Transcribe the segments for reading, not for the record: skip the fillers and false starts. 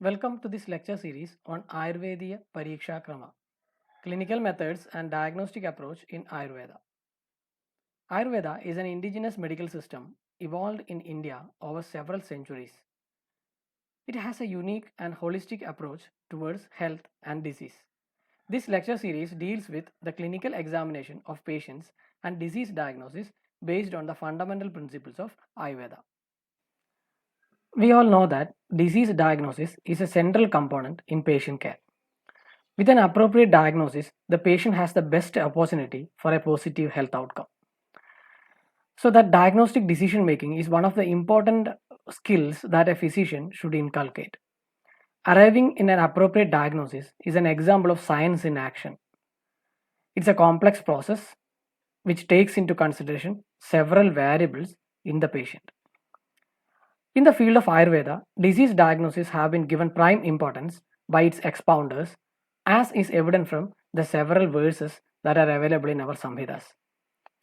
Welcome to this lecture series on Ayurvediya Pariksha Krama, clinical methods and diagnostic approach in Ayurveda. Ayurveda is an indigenous medical system evolved in India over several centuries. It has a unique and holistic approach towards health and disease. This lecture series deals with the clinical examination of patients and disease diagnosis based on the fundamental principles of Ayurveda. We all know that disease diagnosis is a central component in patient care. With an appropriate diagnosis, the patient has the best opportunity for a positive health outcome. So, that diagnostic decision making is one of the important skills that a physician should inculcate. Arriving in an appropriate diagnosis is an example of science in action. It's a complex process which takes into consideration several variables in the patient. In the field of Ayurveda, disease diagnosis have been given prime importance by its expounders, as is evident from the several verses that are available in our Samhitas.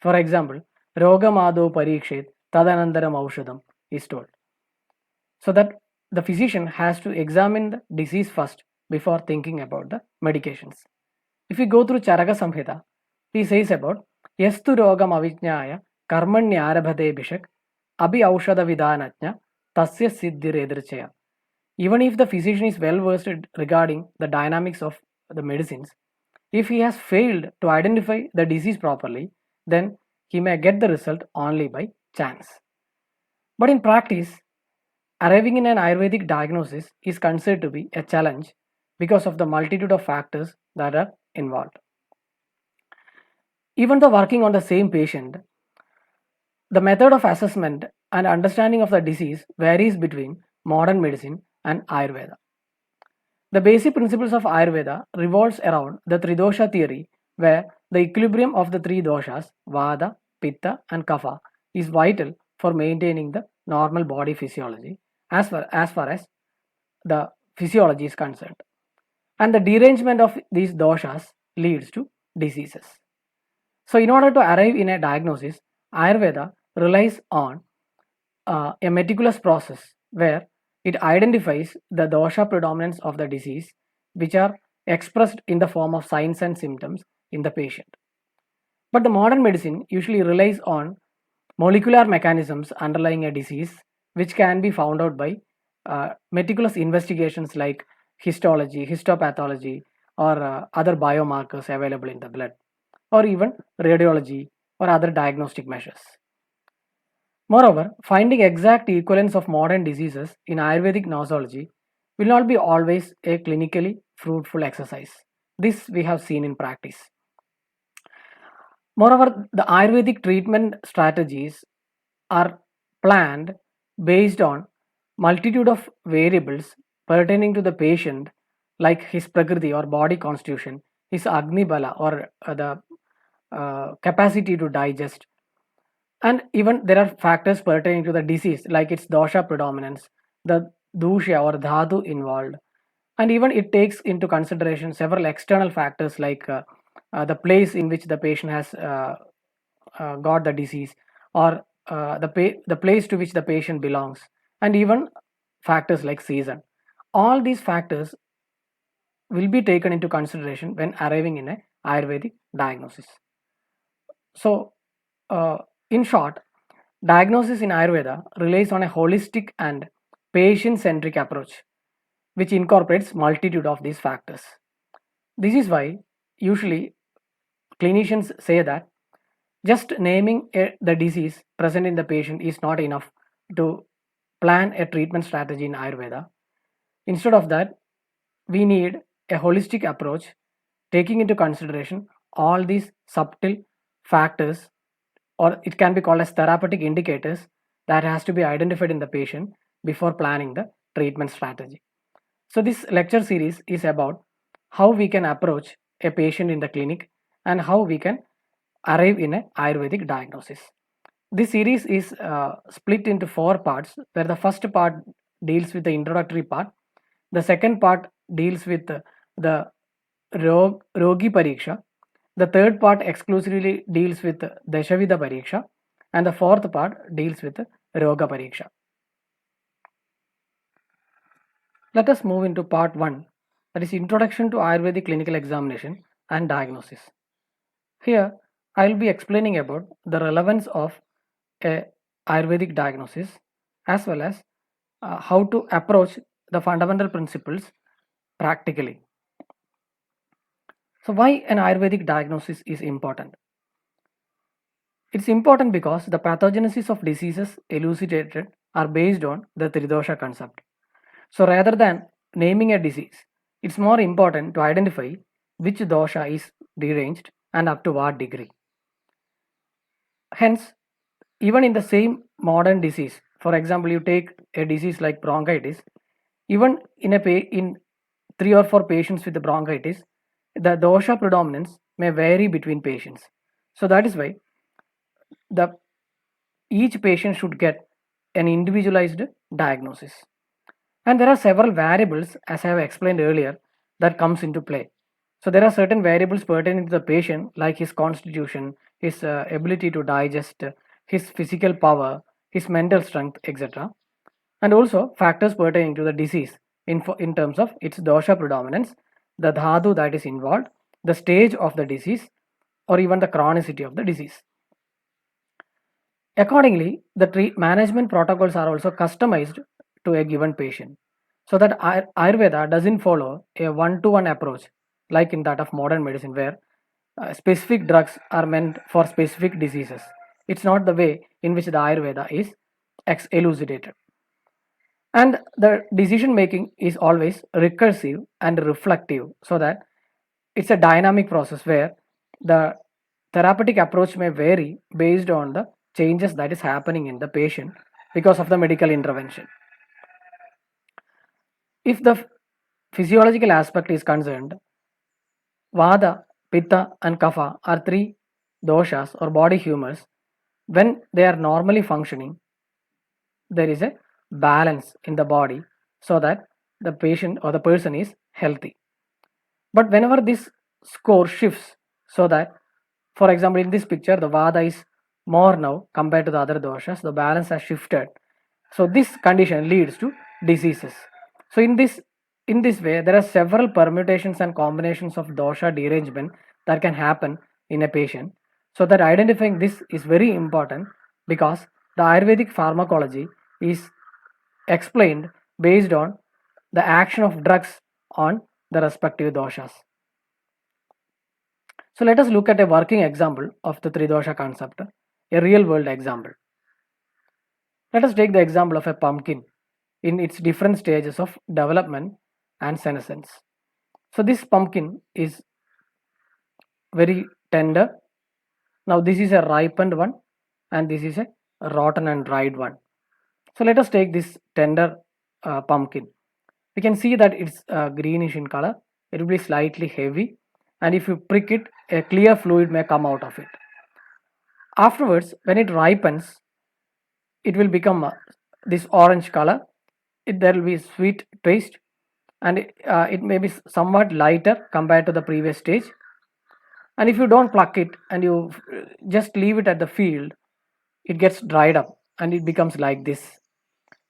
For example, Rogamado Parikshet Tadanandaram Aushadam is told. So that the physician has to examine the disease first before thinking about the medications. If we go through Charaka Samhita, he says about Yastu Rogam Avijnaya Karmanyarabhade Bishak Abhi Aushada Vidanatnya Tasya Siddhiredrchaya. Even if the physician is well versed regarding the dynamics of the medicines, if he has failed to identify the disease properly, then he may get the result only by chance. But in practice, arriving in an Ayurvedic diagnosis is considered to be a challenge because of the multitude of factors that are involved. Even though working on the same patient, the method of assessment and understanding of the disease varies between modern medicine and Ayurveda. The basic principles of Ayurveda revolves around the Tridosha theory, where the equilibrium of the three doshas, Vata, Pitta, and Kapha, is vital for maintaining the normal body physiology as far as the physiology is concerned. And the derangement of these doshas leads to diseases. So, in order to arrive in a diagnosis, Ayurveda relies on a meticulous process where it identifies the dosha predominance of the disease, which are expressed in the form of signs and symptoms in the patient. But the modern medicine usually relies on molecular mechanisms underlying a disease, which can be found out by meticulous investigations like histology, histopathology, or other biomarkers available in the blood, or even radiology or other diagnostic measures. Moreover, finding exact equivalence of modern diseases in Ayurvedic nosology will not be always a clinically fruitful exercise. This we have seen in practice. Moreover, the Ayurvedic treatment strategies are planned based on multitude of variables pertaining to the patient, like his prakriti or body constitution, his agni bala or the capacity to digest, and even there are factors pertaining to the disease like its dosha predominance, the dusha or dhatu involved, and even it takes into consideration several external factors like the place in which the patient has got the disease, or the place to which the patient belongs, and even factors like season. All these factors will be taken into consideration when arriving in a Ayurvedic diagnosis. So, in short, diagnosis in Ayurveda relies on a holistic and patient-centric approach, which incorporates multitude of these factors. This is why usually clinicians say that just naming the disease present in the patient is not enough to plan a treatment strategy in Ayurveda. Instead of that, we need a holistic approach taking into consideration all these subtle factors, or it can be called as therapeutic indicators, that has to be identified in the patient before planning the treatment strategy. So this lecture series is about how we can approach a patient in the clinic and how we can arrive in a Ayurvedic diagnosis. This series is split into four parts, where the first part deals with the introductory part, the second part deals with the Rogi Pariksha, the third part exclusively deals with Dashavida Pariksha, and the fourth part deals with Roga Pariksha. Let us move into part 1, that is Introduction to Ayurvedic Clinical Examination and Diagnosis. Here, I will be explaining about the relevance of a Ayurvedic diagnosis as well as how to approach the fundamental principles practically. So, why an Ayurvedic diagnosis is important? It's important because the pathogenesis of diseases elucidated are based on the Tridosha concept. So rather than naming a disease, it's more important to identify which dosha is deranged and up to what degree. Hence, even in the same modern disease, for example, you take a disease like bronchitis, even in 3 or 4 patients with the bronchitis, the dosha predominance may vary between patients. So that is why the each patient should get an individualized diagnosis. And there are several variables, as I have explained earlier, that comes into play. So there are certain variables pertaining to the patient, like his constitution, his ability to digest, his physical power, his mental strength, etc. And also factors pertaining to the disease in terms of its dosha predominance, the dhatu that is involved, the stage of the disease, or even the chronicity of the disease. Accordingly, the management protocols are also customized to a given patient, so that Ayurveda doesn't follow a one-to-one approach like in that of modern medicine, where specific drugs are meant for specific diseases. It's not the way in which the Ayurveda is elucidated. And the decision making is always recursive and reflective, so that it's a dynamic process where the therapeutic approach may vary based on the changes that is happening in the patient because of the medical intervention. If the physiological aspect is concerned, Vata, Pitta, and Kapha are 3 doshas or body humors. When they are normally functioning, there is a balance in the body so that the patient or the person is healthy. But whenever this score shifts, so that, for example, in this picture, the Vata is more now compared to the other doshas, the balance has shifted. So this condition leads to diseases. So in this way, there are several permutations and combinations of dosha derangement that can happen in a patient. So that identifying this is very important, because the Ayurvedic pharmacology is explained based on the action of drugs on the respective doshas. So let us look at a working example of the Tridosha concept, a real world example. Let us take the example of a pumpkin in its different stages of development and senescence. So this pumpkin is very tender. Now this is a ripened one and this is a rotten and dried one. So let us take this tender pumpkin. We can see that it's greenish in color. It will be slightly heavy, and if you prick it, a clear fluid may come out of it. Afterwards, when it ripens, it will become this orange color. There will be sweet taste, and it may be somewhat lighter compared to the previous stage. And if you don't pluck it and you just leave it at the field, it gets dried up and it becomes like this.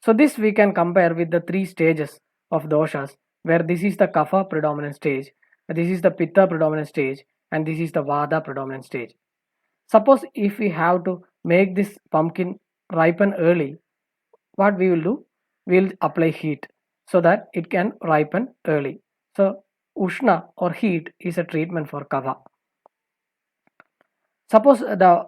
So this we can compare with the 3 stages of doshas, where this is the kapha predominant stage, this is the pitta predominant stage, and this is the vata predominant stage. Suppose if we have to make this pumpkin ripen early, what we will do? We will apply heat so that it can ripen early. So ushna or heat is a treatment for kapha. Suppose the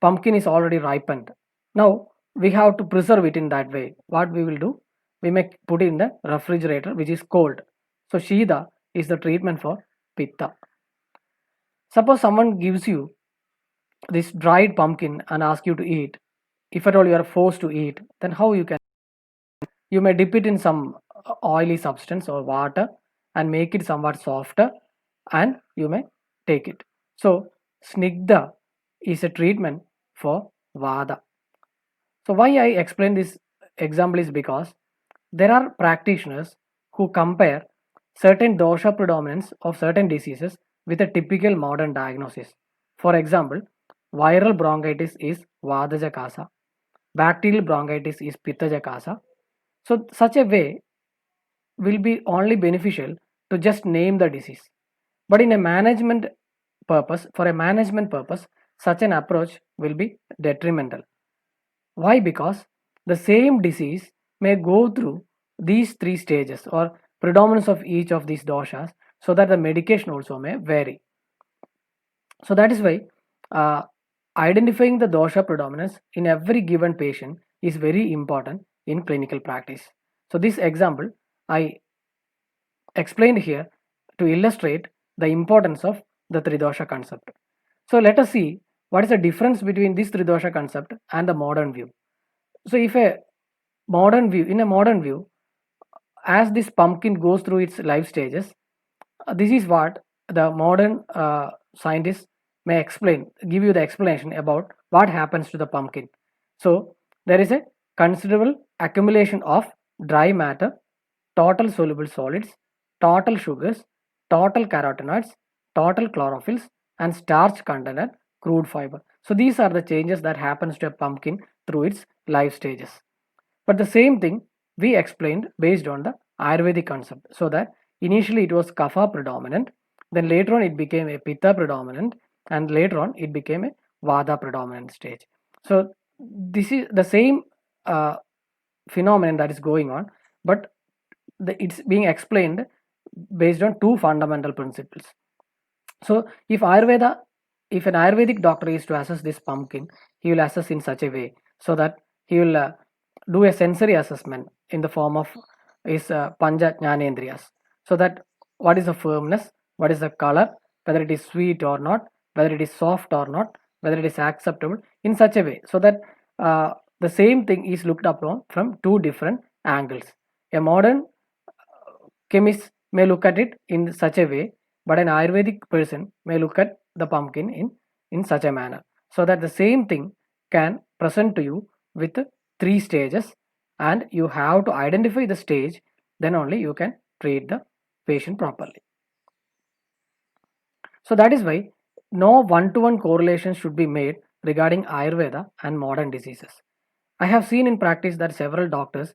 pumpkin is already ripened. Now we have to preserve it in that way. What we will do? We may put it in the refrigerator, which is cold. So Shida is the treatment for Pitta. Suppose someone gives you this dried pumpkin and asks you to eat. If at all you are forced to eat, then how you can? You may dip it in some oily substance or water and make it somewhat softer, and you may take it. So Snigdha is a treatment for Vada. So why I explain this example is because there are practitioners who compare certain dosha predominance of certain diseases with a typical modern diagnosis. For example, viral bronchitis is Vadaja Kasa, bacterial bronchitis is Pittaja Kasa. So such a way will be only beneficial to just name the disease. But in a management purpose, for a management purpose, such an approach will be detrimental. Why? Because the same disease may go through these three stages or predominance of each of these doshas, so that the medication also may vary. So that is why uh, identifying the dosha predominance in every given patient is very important in clinical practice. So this example I explained here to illustrate the importance of the tridosha concept. So let us see what is the difference between this tridosha concept and the modern view. So if a modern view, in a modern view, as this pumpkin goes through its life stages, this is what the modern scientists may explain, give you the explanation about what happens to the pumpkin. So there is a considerable accumulation of dry matter, total soluble solids, total sugars, total carotenoids, total chlorophylls, and starch content and crude fiber. So these are the changes that happens to a pumpkin through its life stages. But the same thing we explained based on the Ayurvedic concept. So that initially it was Kapha predominant, then later on it became a Pitta predominant, and later on it became a Vata predominant stage. So this is the same phenomenon that is going on, but it's being explained based on two fundamental principles. So if an Ayurvedic doctor is to assess this pumpkin, he will assess in such a way so that he will do a sensory assessment in the form of his Pancha Jnanendriyas. So that what is the firmness, what is the color, whether it is sweet or not, whether it is soft or not, whether it is acceptable in such a way, so that the same thing is looked upon from two different angles. A modern chemist may look at it in such a way, but an Ayurvedic person may look at the pumpkin in such a manner, so that the same thing can present to you with three stages, and you have to identify the stage, then only you can treat the patient properly. So that is why no one-to-one correlation should be made regarding Ayurveda and modern diseases. I have seen in practice that several doctors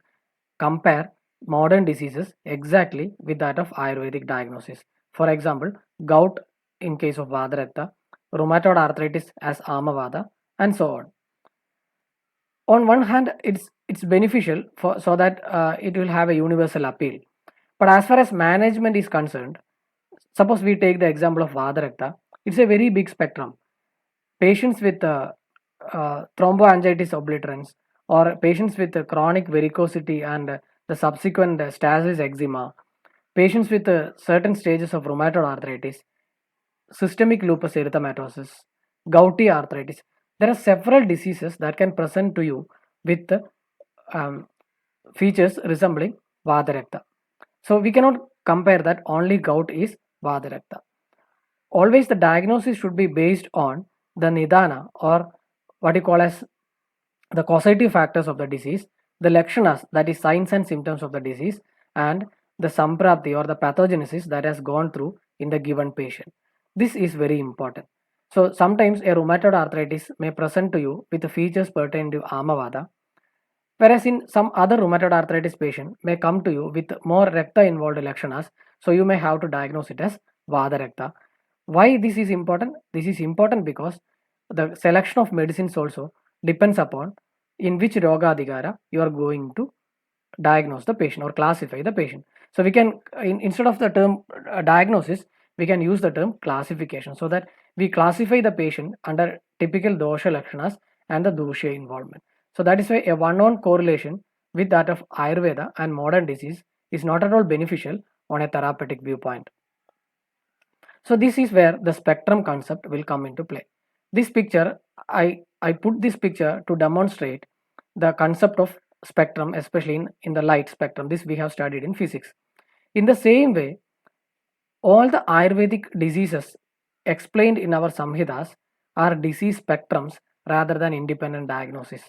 compare modern diseases exactly with that of Ayurvedic diagnosis. For example, gout in case of Vadarakta, rheumatoid arthritis as Amavada, and so on. On one hand, it's beneficial for so that it will have a universal appeal. But as far as management is concerned, suppose we take the example of Vadarakta, it's a very big spectrum. Patients with thromboangiitis obliterans, or patients with chronic varicosity and the subsequent stasis eczema, patients with certain stages of rheumatoid arthritis, systemic lupus erythematosus, gouty arthritis. There are several diseases that can present to you with um, features resembling Vadarakta. So we cannot compare that only gout is Vadarakta. Always the diagnosis should be based on the Nidana, or what you call as the causative factors of the disease, the lakshanas, that is signs and symptoms of the disease, and the samprapti or the pathogenesis that has gone through in the given patient. This is very important. So sometimes a rheumatoid arthritis may present to you with the features pertaining to Amavada, whereas in some other rheumatoid arthritis patient may come to you with more Rakta involved lakshanas, so you may have to diagnose it as Vada Rakta. Why this is important? This is important because the selection of medicines also depends upon in which Roga Adhikara you are going to diagnose the patient or classify the patient. So we can, instead of the term diagnosis, we can use the term classification, so that we classify the patient under typical dosha lakshanas and the dosha involvement. So that is why a one-on correlation with that of Ayurveda and modern disease is not at all beneficial on a therapeutic viewpoint. So this is where the spectrum concept will come into play. This picture, I put this picture to demonstrate the concept of spectrum, especially in the light spectrum. This we have studied in physics. In the same way, all the Ayurvedic diseases explained in our Samhitas are disease spectrums rather than independent diagnosis.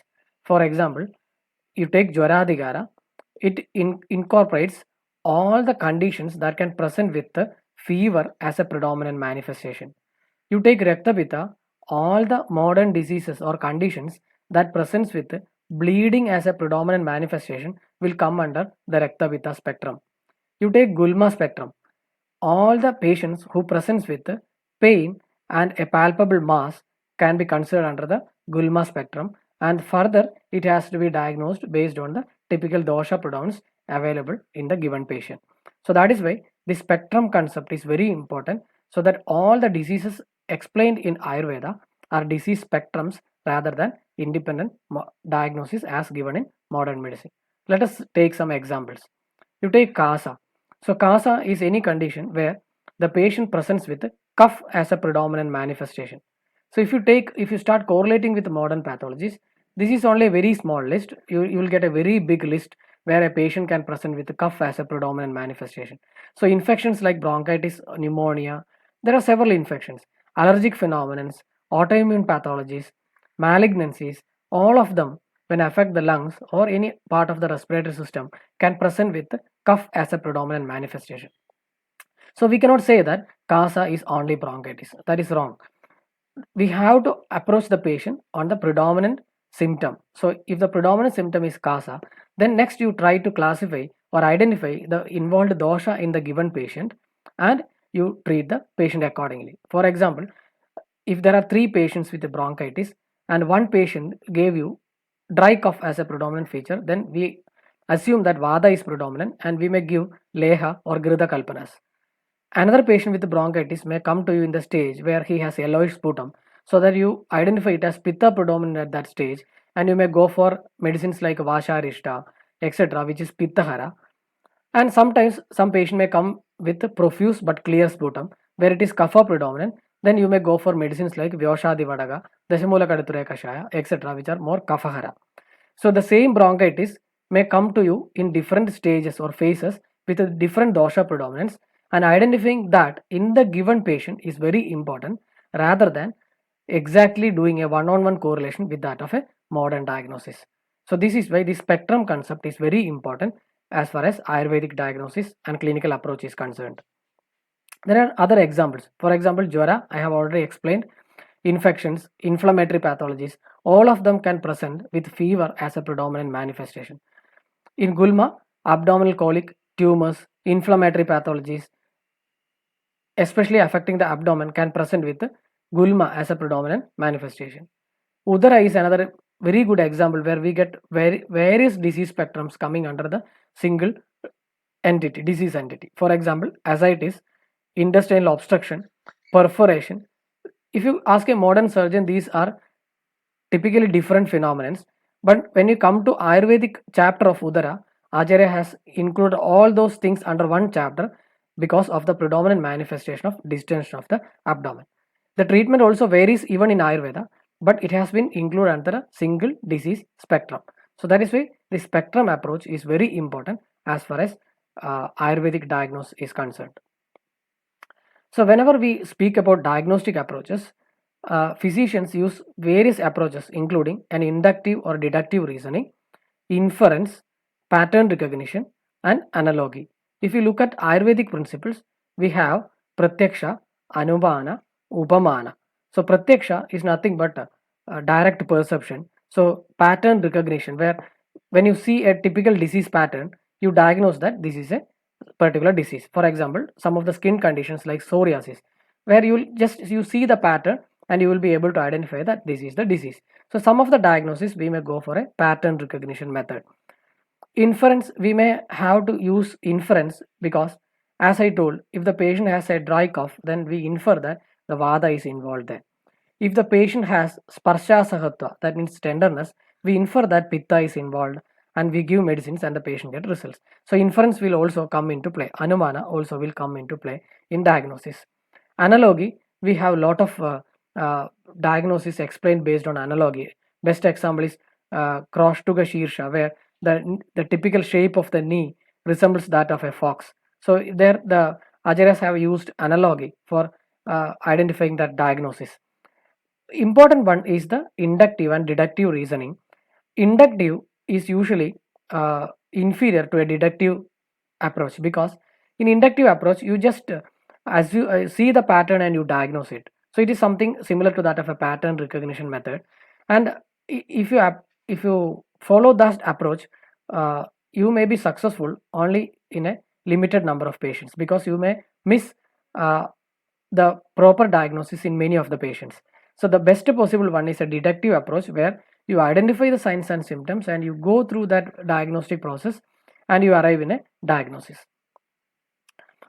For example, you take Jvaradhikara, it incorporates all the conditions that can present with the fever as a predominant manifestation. You take Raktabita, all the modern diseases or conditions that presents with bleeding as a predominant manifestation will come under the Raktabita spectrum. You take Gulma spectrum. All the patients who presents with pain and a palpable mass can be considered under the Gulma spectrum, and further it has to be diagnosed based on the typical dosha predominance available in the given patient. So that is why the spectrum concept is very important, so that all the diseases explained in Ayurveda are disease spectrums rather than independent diagnosis as given in modern medicine. Let us take some examples. You take Kasa. So Kasa is any condition where the patient presents with cough as a predominant manifestation. So if you start correlating with modern pathologies, this is only a very small list. You will get a very big list where a patient can present with cough as a predominant manifestation. So infections like bronchitis, pneumonia, there are several infections, allergic phenomena, autoimmune pathologies, malignancies, all of them when affect the lungs or any part of the respiratory system can present with cough as a predominant manifestation. So we cannot say that Kasa is only bronchitis. That is wrong. We have to approach the patient on the predominant symptom. So if the predominant symptom is Kasa, then next you try to classify or identify the involved dosha in the given patient and you treat the patient accordingly. For example, if there are 3 patients with bronchitis and one patient gave you dry cough as a predominant feature, then we assume that Vada is predominant and we may give Leha or Grida Kalpanas. Another patient with bronchitis may come to you in the stage where he has yellowish sputum, so that you identify it as Pitta predominant at that stage, and you may go for medicines like Vasharishta, etc., which is Pittahara. And sometimes some patient may come with profuse but clear sputum, where it is Kapha predominant. Then you may go for medicines like Vyoshadi Vadaga, Dashamula Kadature Kashaya, etc., which are more Kaphahara. So the same bronchitis may come to you in different stages or phases with a different dosha predominance, and identifying that in the given patient is very important rather than exactly doing a one-on-one correlation with that of a modern diagnosis. So this is why the spectrum concept is very important as far as Ayurvedic diagnosis and clinical approach is concerned. There are other examples. For example, Jwara, I have already explained, infections, inflammatory pathologies, all of them can present with fever as a predominant manifestation. In Gulma, abdominal colic, tumors, inflammatory pathologies, especially affecting the abdomen, can present with Gulma as a predominant manifestation. Udara is another very good example where we get various disease spectrums coming under the single entity, disease entity. For example, ascites, intestinal obstruction, perforation. If you ask a modern surgeon, these are typically different phenomena. But when you come to Ayurvedic chapter of Udara, Acharya has included all those things under one chapter because of the predominant manifestation of distension of the abdomen. The treatment also varies even in Ayurveda, but it has been included under a single disease spectrum. So that is why the spectrum approach is very important as far as Ayurvedic diagnosis is concerned. So whenever we speak about diagnostic approaches, physicians use various approaches including an inductive or deductive reasoning, inference, pattern recognition, and analogy. If you look at Ayurvedic principles, we have Pratyaksha, Anumana, Upamana. So Pratyaksha is nothing but direct perception. So pattern recognition, where when you see a typical disease pattern, you diagnose that this is a particular disease. For example, some of the skin conditions like psoriasis, where you see the pattern and you will be able to identify that this is the disease. So some of the diagnosis we may go for a pattern recognition method. Inference, we may have to use inference because, as I told, if the patient has a dry cough, then we infer that the vada is involved there. If the patient has sparsha sahatva, that means tenderness, we infer that pitta is involved and we give medicines and the patient get results. So inference will also come into play. Anumana also will come into play in diagnosis. Analogy, we have a lot of diagnosis explained based on analogy. Best example is Kroshtuga Shirsha, where the typical shape of the knee resembles that of a fox. So there the Acharyas have used analogy for identifying that diagnosis. Important one is the inductive and deductive reasoning. Inductive is usually inferior to a deductive approach because in inductive approach you just as you see the pattern and you diagnose it. So it is something similar to that of a pattern recognition method. And if you follow that approach, you may be successful only in a limited number of patients, because you may miss the proper diagnosis in many of the patients. So the best possible one is a deductive approach, where you identify the signs and symptoms and you go through that diagnostic process and you arrive in a diagnosis.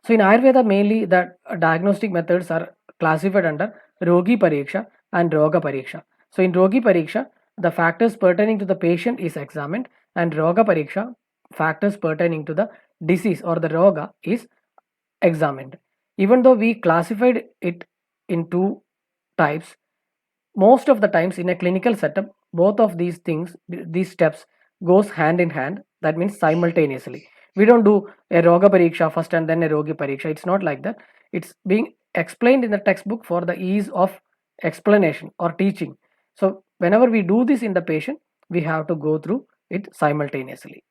So in Ayurveda, mainly the diagnostic methods are classified under Rogi Pariksha and Roga Pariksha. So in Rogi Pariksha, the factors pertaining to the patient is examined, and Roga Pariksha, factors pertaining to the disease or the Roga is examined. Even though we classified it in two types, most of the times in a clinical setup, both of these things, these steps goes hand in hand. That means simultaneously. We don't do a Roga Pariksha first and then a Rogi Pariksha. It's not like that. It's being explained in the textbook for the ease of explanation or teaching. So whenever we do this in the patient, we have to go through it simultaneously.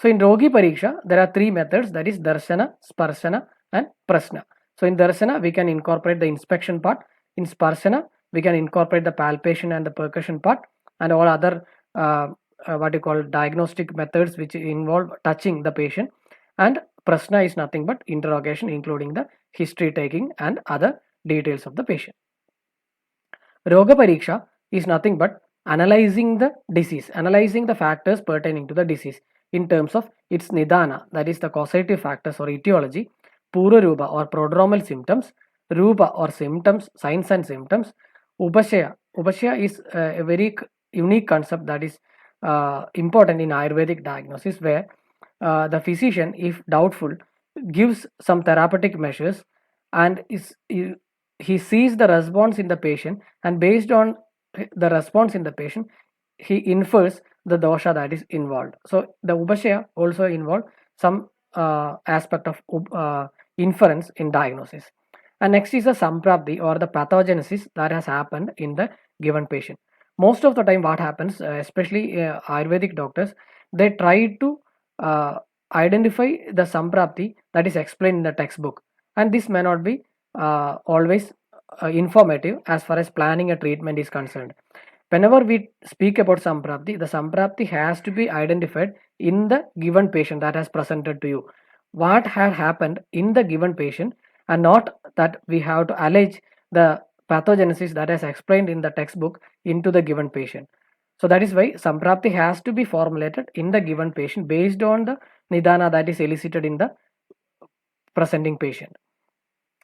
So in Rogi Pariksha, there are three methods, that is Darshana, Sparshana and Prasna. So in Darshana, we can incorporate the inspection part. In Sparshana, we can incorporate the palpation and the percussion part, and all other what you call diagnostic methods which involve touching the patient. And Prasna is nothing but interrogation, including the history taking and other details of the patient. Roga Pariksha is nothing but analyzing the disease, analyzing the factors pertaining to the disease in terms of its nidana, that is the causative factors or etiology, Purarupa or prodromal symptoms, Rupa or symptoms, signs and symptoms, Upashaya. Upashaya is a very unique concept that is important in Ayurvedic diagnosis, where the physician, if doubtful, gives some therapeutic measures and he sees the response in the patient, and based on the response in the patient, he infers the dosha that is involved. So the Upashaya also involve some aspect of inference in diagnosis. And next is the Samprapti or the pathogenesis that has happened in the given patient. Most of the time what happens, especially Ayurvedic doctors, they try to identify the Samprapti that is explained in the textbook, and this may not be always informative as far as planning a treatment is concerned. Whenever we speak about Samprapti, the Samprapti has to be identified in the given patient that has presented to you. What had happened in the given patient, and not that we have to allege the pathogenesis that is explained in the textbook into the given patient. So that is why Samprapti has to be formulated in the given patient based on the nidana that is elicited in the presenting patient.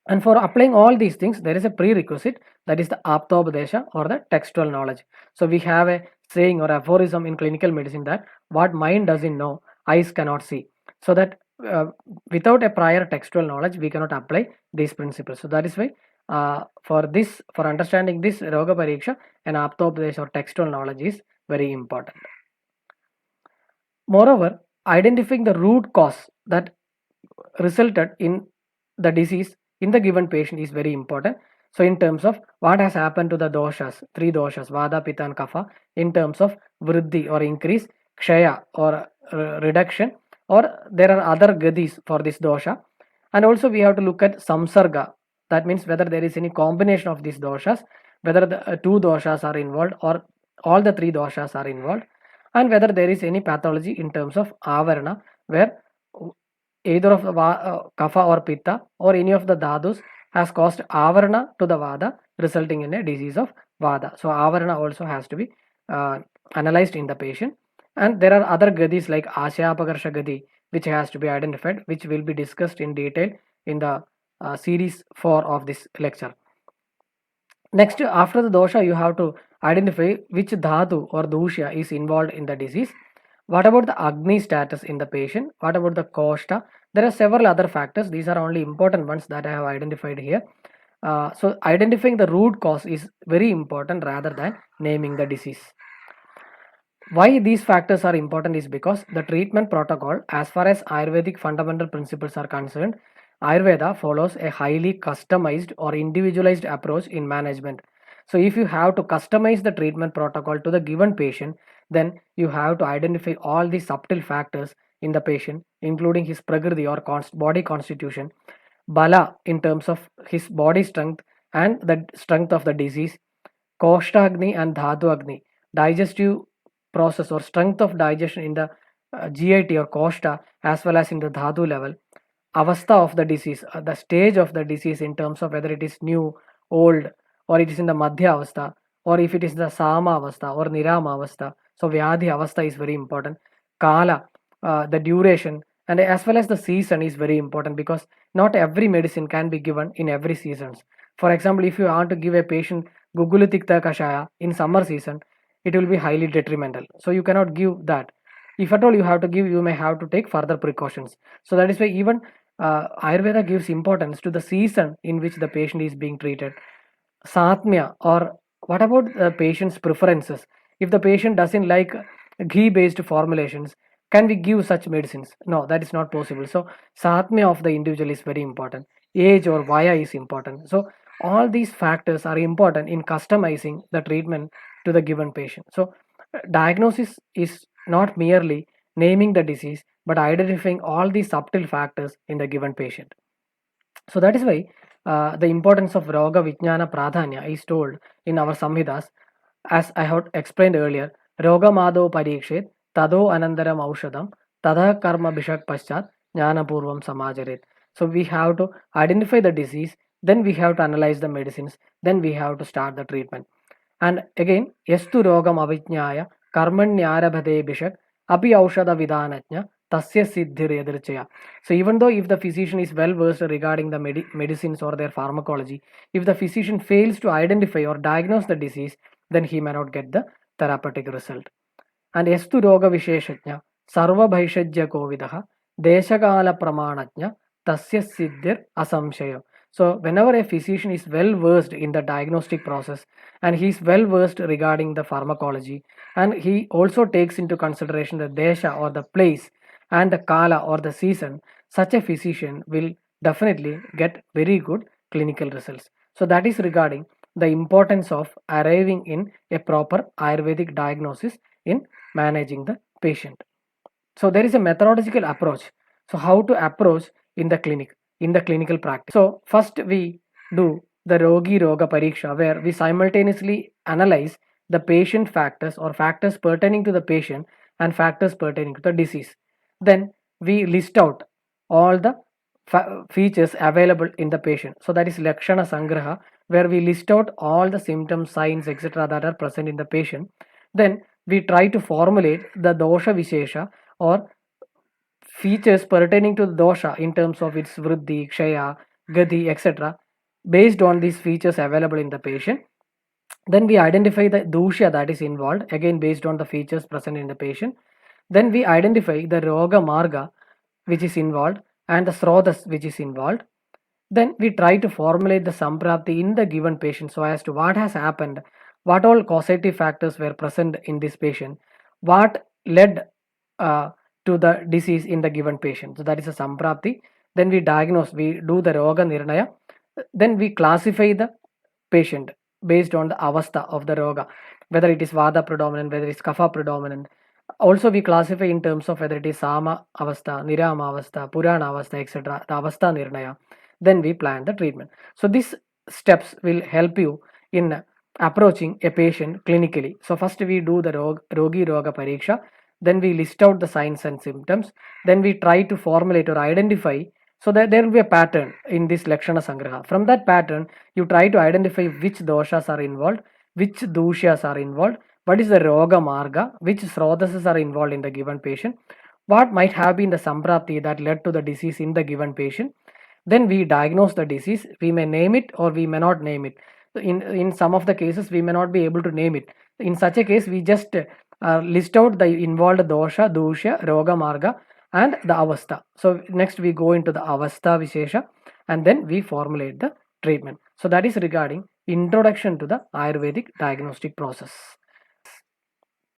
And for applying all these things, there is a prerequisite, that is the Aptobadesha or the textual knowledge. So we have a saying or aphorism in clinical medicine that what mind doesn't know, eyes cannot see. So that without a prior textual knowledge, we cannot apply these principles. So that is why for understanding this Roga Pariksha, an Aptobadesha or textual knowledge is very important. Moreover, identifying the root cause that resulted in the disease in the given patient is very important. So in terms of what has happened to the doshas, three doshas, Vata, Pitta and Kapha, in terms of vriddhi or increase, Kshaya or reduction, or there are other gadis for this dosha. And also we have to look at samsarga, that means whether there is any combination of these doshas, whether the two doshas are involved or all the three doshas are involved, and whether there is any pathology in terms of avarana, where either of the kapha or pitta or any of the dhadus has caused avarana to the vada, resulting in a disease of vada. So avarana also has to be analyzed in the patient. And there are other gadis like Ashayapakarsha gadi, which has to be identified, which will be discussed in detail in the series 4 of this lecture. Next, after the dosha, you have to identify which dhatu or dusha is involved in the disease. What about the Agni status in the patient? What about the Koshta? There are several other factors. These are only important ones that I have identified here. So identifying the root cause is very important rather than naming the disease. Why these factors are important is because the treatment protocol, as far as Ayurvedic fundamental principles are concerned, Ayurveda follows a highly customized or individualized approach in management. So if you have to customize the treatment protocol to the given patient, then you have to identify all the subtle factors in the patient, including his prakriti or body constitution, bala in terms of his body strength and the strength of the disease, Koshta Agni and Dhatu Agni, digestive process or strength of digestion in the GIT or Koshta, as well as in the Dhatu level, avastha of the disease, the stage of the disease in terms of whether it is new, old, or it is in the Madhya avastha, or if it is the Sama avastha or Nirama avastha. So Vyadhi avastha is very important. Kala, the duration, and as well as the season is very important, because not every medicine can be given in every seasons. For example, if you want to give a patient Gugulutikta Kashaya in summer season, it will be highly detrimental. So you cannot give that. If at all you have to give, you may have to take further precautions. So that is why even Ayurveda gives importance to the season in which the patient is being treated. Satmya, or what about the patient's preferences? If the patient doesn't like ghee based formulations, can we give such medicines? No, that is not possible. So Satmya of the individual is very important. Age or vaya is important. So all these factors are important in customizing the treatment to the given patient. So diagnosis is not merely naming the disease, but identifying all the subtle factors in the given patient. So that is why the importance of Roga Vijnana Pradhanya is told in our Samhidas, as I had explained earlier. Roga Madho Parikshit, Tado Anandaram Aushadam, Tada Karma Bishak Paschat, Jnana Purvam Samajarit. So we have to identify the disease, then we have to analyze the medicines, then we have to start the treatment. And again, Yastu Rogam Avijnaya, Karmanyarabhade Bishak, Api Aushada Vidanatnya, Tasya Siddhir Yadirchaya. So even though if the physician is well versed regarding the medicines or their pharmacology, if the physician fails to identify or diagnose the disease, then he may not get the therapeutic result. And Estu Roga Visheshajna, Sarva Bhaishajya Kovidaha, Deshakala Pramanajna, Tasya Siddhir Asamshaya. So whenever a physician is well versed in the diagnostic process, and he is well versed regarding the pharmacology, and he also takes into consideration the desha or the place and the kala or the season, such a physician will definitely get very good clinical results. So that is regarding the importance of arriving in a proper Ayurvedic diagnosis in managing the patient. So there is a methodological approach. So how to approach in the clinic, in the clinical practice. So first we do the Rogi Roga Pariksha, where we simultaneously analyze the patient factors or factors pertaining to the patient and factors pertaining to the disease. Then we list out all the features available in the patient. So that is Lakshana Sangraha, where we list out all the symptoms, signs, etc. that are present in the patient. Then we try to formulate the dosha vishesha or features pertaining to the dosha in terms of its vriddhi, kshaya, gati, etc. based on these features available in the patient. Then we identify the dusha that is involved, again based on the features present in the patient. Then we identify the roga marga which is involved and the srotas which is involved. Then we try to formulate the samprapti in the given patient so as to what has happened, what all causative factors were present in this patient, what led to the disease in the given patient. So that is a samprapti. Then we diagnose, we do the roga nirnaya. Then we classify the patient based on the avastha of the roga, whether it is vada predominant, whether it is kapha predominant. Also we classify in terms of whether it is sama avastha, nirama avastha, purana avastha, etc. The avastha nirnaya. Then we plan the treatment. So these steps will help you in approaching a patient clinically. So first we do the rogi roga pariksha, then we list out the signs and symptoms, then we try to formulate or identify, so that there will be a pattern in this Lakshana Sangraha. From that pattern, you try to identify which doshas are involved, which dushyas are involved, what is the roga marga, which srodasas are involved in the given patient, what might have been the samprapti that led to the disease in the given patient. Then we diagnose the disease. We may name it or we may not name it. So in some of the cases, we may not be able to name it. In such a case, we just list out the involved dosha, dusha, roga marga, and the avastha. So next we go into the avastha vishesha, and then we formulate the treatment. So that is regarding introduction to the Ayurvedic diagnostic process.